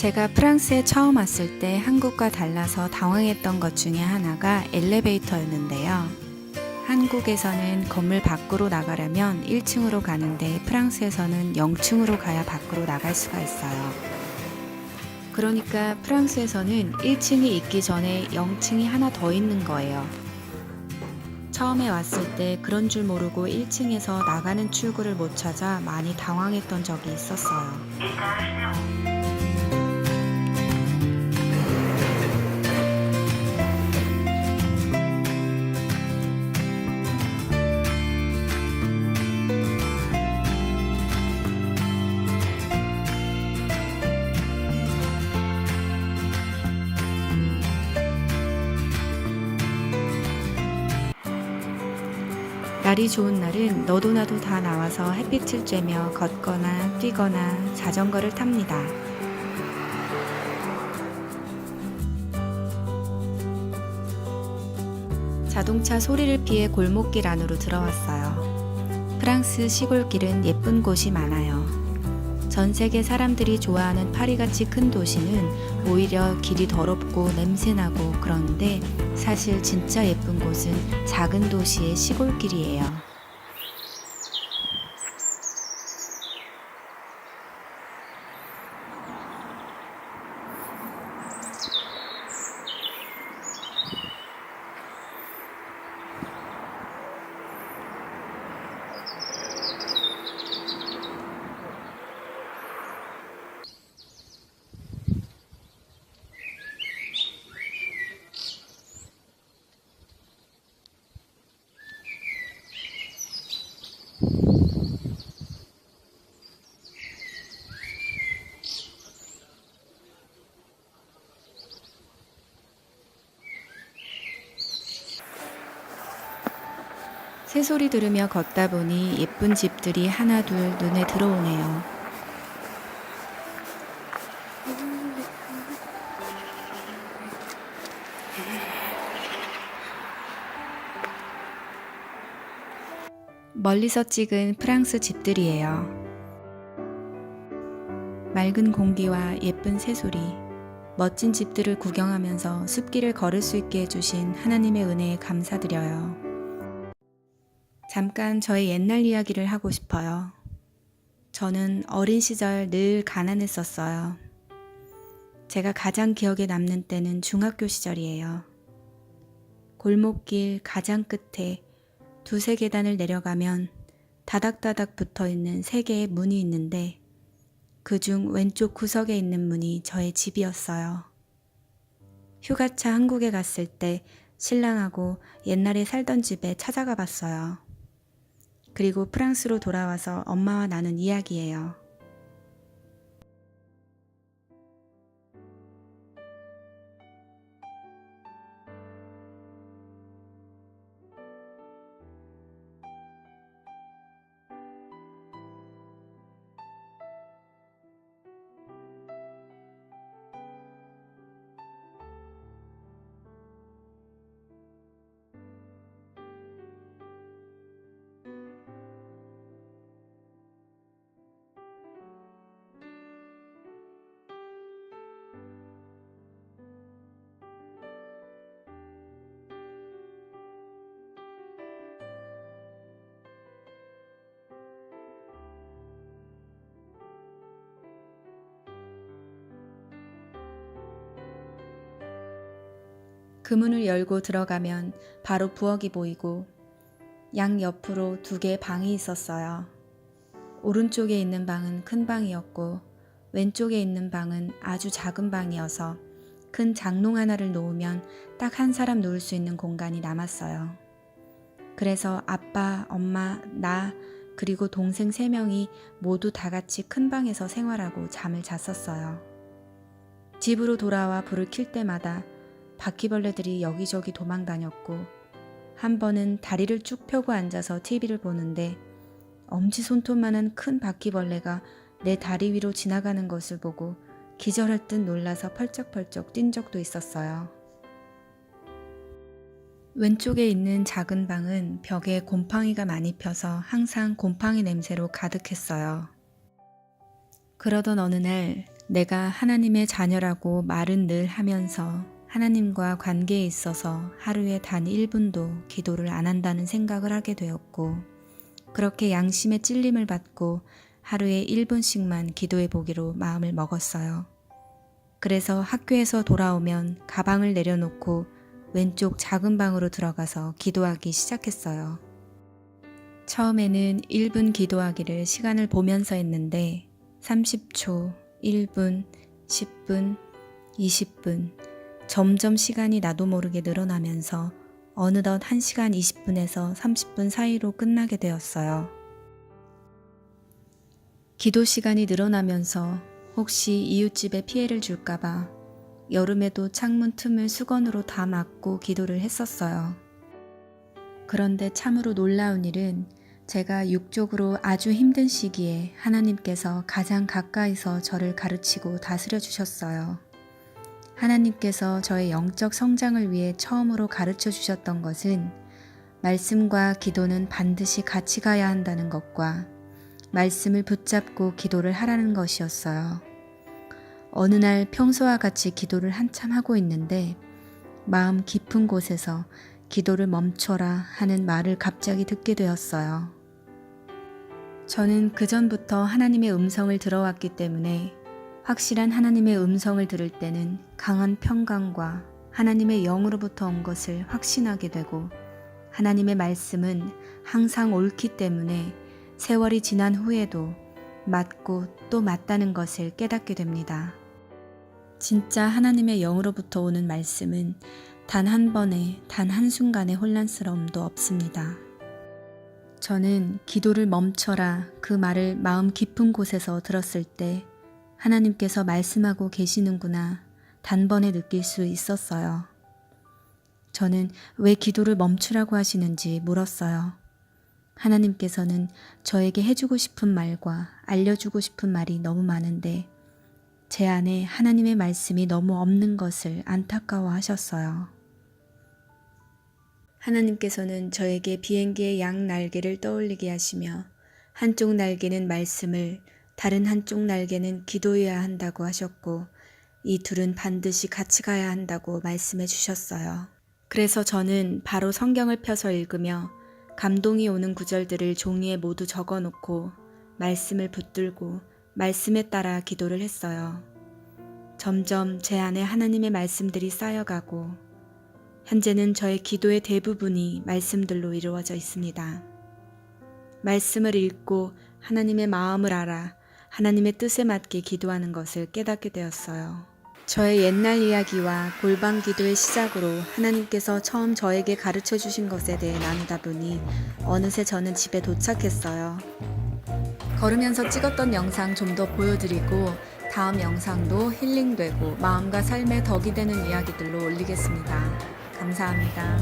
제가 프랑스에 처음 왔을 때 한국과 달라서 당황했던 것 중에 하나가 엘리베이터였는데요. 한국에서는 건물 밖으로 나가려면 1층으로 가는데 프랑스에서는 0층으로 가야 밖으로 나갈 수가 있어요. 그러니까 프랑스에서는 1층이 있기 전에 0층이 하나 더 있는 거예요. 처음에 왔을 때 그런 줄 모르고 1층에서 나가는 출구를 못 찾아 많이 당황했던 적이 있었어요. 날이 좋은 날은 너도 나도 다 나와서 햇빛을 쬐며 걷거나 뛰거나 자전거를 탑니다. 자동차 소리를 피해 골목길 안으로 들어왔어요. 프랑스 시골길은 예쁜 곳이 많아요. 전 세계 사람들이 좋아하는 파리같이 큰 도시는 오히려 길이 더럽고 냄새나고 그런데 사실 진짜 예쁜 곳은 작은 도시의 시골길이에요. 새소리 들으며 걷다 보니 예쁜 집들이 하나 둘 눈에 들어오네요. 멀리서 찍은 프랑스 집들이에요. 맑은 공기와 예쁜 새소리, 멋진 집들을 구경하면서 숲길을 걸을 수 있게 해주신 하나님의 은혜에 감사드려요. 잠깐 저의 옛날 이야기를 하고 싶어요. 저는 어린 시절 늘 가난했었어요. 제가 가장 기억에 남는 때는 중학교 시절이에요. 골목길 가장 끝에 두세 계단을 내려가면 다닥다닥 붙어있는 3개의 문이 있는데 그중 왼쪽 구석에 있는 문이 저의 집이었어요. 휴가차 한국에 갔을 때 신랑하고 옛날에 살던 집에 찾아가 봤어요. 그리고 프랑스로 돌아와서 엄마와 나눈 이야기예요. 그 문을 열고 들어가면 바로 부엌이 보이고 양 옆으로 2개의 방이 있었어요. 오른쪽에 있는 방은 큰 방이었고 왼쪽에 있는 방은 아주 작은 방이어서 큰 장롱 하나를 놓으면 딱 한 사람 누울 수 있는 공간이 남았어요. 그래서 아빠, 엄마, 나 그리고 동생 3명이 모두 다 같이 큰 방에서 생활하고 잠을 잤었어요. 집으로 돌아와 불을 켤 때마다 바퀴벌레들이 여기저기 도망다녔고 한 번은 다리를 쭉 펴고 앉아서 TV를 보는데 엄지손톱만한 큰 바퀴벌레가 내 다리 위로 지나가는 것을 보고 기절할 듯 놀라서 펄쩍펄쩍 뛴 적도 있었어요. 왼쪽에 있는 작은 방은 벽에 곰팡이가 많이 펴서 항상 곰팡이 냄새로 가득했어요. 그러던 어느 날 내가 하나님의 자녀라고 말은 늘 하면서 하나님과 관계에 있어서 하루에 단 1분도 기도를 안 한다는 생각을 하게 되었고, 그렇게 양심의 찔림을 받고 하루에 1분씩만 기도해 보기로 마음을 먹었어요. 그래서 학교에서 돌아오면 가방을 내려놓고 왼쪽 작은 방으로 들어가서 기도하기 시작했어요. 처음에는 1분 기도하기를 시간을 보면서 했는데 30초, 1분, 10분, 20분 점점 시간이 나도 모르게 늘어나면서 어느덧 1시간 20분에서 30분 사이로 끝나게 되었어요. 기도 시간이 늘어나면서 혹시 이웃집에 피해를 줄까봐 여름에도 창문 틈을 수건으로 다 막고 기도를 했었어요. 그런데 참으로 놀라운 일은 제가 육적으로 아주 힘든 시기에 하나님께서 가장 가까이서 저를 가르치고 다스려 주셨어요. 하나님께서 저의 영적 성장을 위해 처음으로 가르쳐 주셨던 것은 말씀과 기도는 반드시 같이 가야 한다는 것과 말씀을 붙잡고 기도를 하라는 것이었어요. 어느 날 평소와 같이 기도를 한참 하고 있는데 마음 깊은 곳에서 기도를 멈춰라 하는 말을 갑자기 듣게 되었어요. 저는 그전부터 하나님의 음성을 들어왔기 때문에 확실한 하나님의 음성을 들을 때는 강한 평강과 하나님의 영으로부터 온 것을 확신하게 되고, 하나님의 말씀은 항상 옳기 때문에 세월이 지난 후에도 맞고 또 맞다는 것을 깨닫게 됩니다. 진짜 하나님의 영으로부터 오는 말씀은 단 한 번에 단 한순간의 혼란스러움도 없습니다. 저는 기도를 멈춰라 그 말을 마음 깊은 곳에서 들었을 때 하나님께서 말씀하고 계시는구나 단번에 느낄 수 있었어요. 저는 왜 기도를 멈추라고 하시는지 물었어요. 하나님께서는 저에게 해주고 싶은 말과 알려주고 싶은 말이 너무 많은데 제 안에 하나님의 말씀이 너무 없는 것을 안타까워하셨어요. 하나님께서는 저에게 비행기의 양 날개를 떠올리게 하시며 한쪽 날개는 말씀을, 다른 한쪽 날개는 기도해야 한다고 하셨고, 이 둘은 반드시 같이 가야 한다고 말씀해 주셨어요. 그래서 저는 바로 성경을 펴서 읽으며 감동이 오는 구절들을 종이에 모두 적어놓고 말씀을 붙들고 말씀에 따라 기도를 했어요. 점점 제 안에 하나님의 말씀들이 쌓여가고 현재는 저의 기도의 대부분이 말씀들로 이루어져 있습니다. 말씀을 읽고 하나님의 마음을 알아 하나님의 뜻에 맞게 기도하는 것을 깨닫게 되었어요. 저의 옛날 이야기와 골방 기도의 시작으로 하나님께서 처음 저에게 가르쳐 주신 것에 대해 나누다 보니 어느새 저는 집에 도착했어요. 걸으면서 찍었던 영상 좀 더 보여드리고 다음 영상도 힐링되고 마음과 삶에 덕이 되는 이야기들로 올리겠습니다. 감사합니다.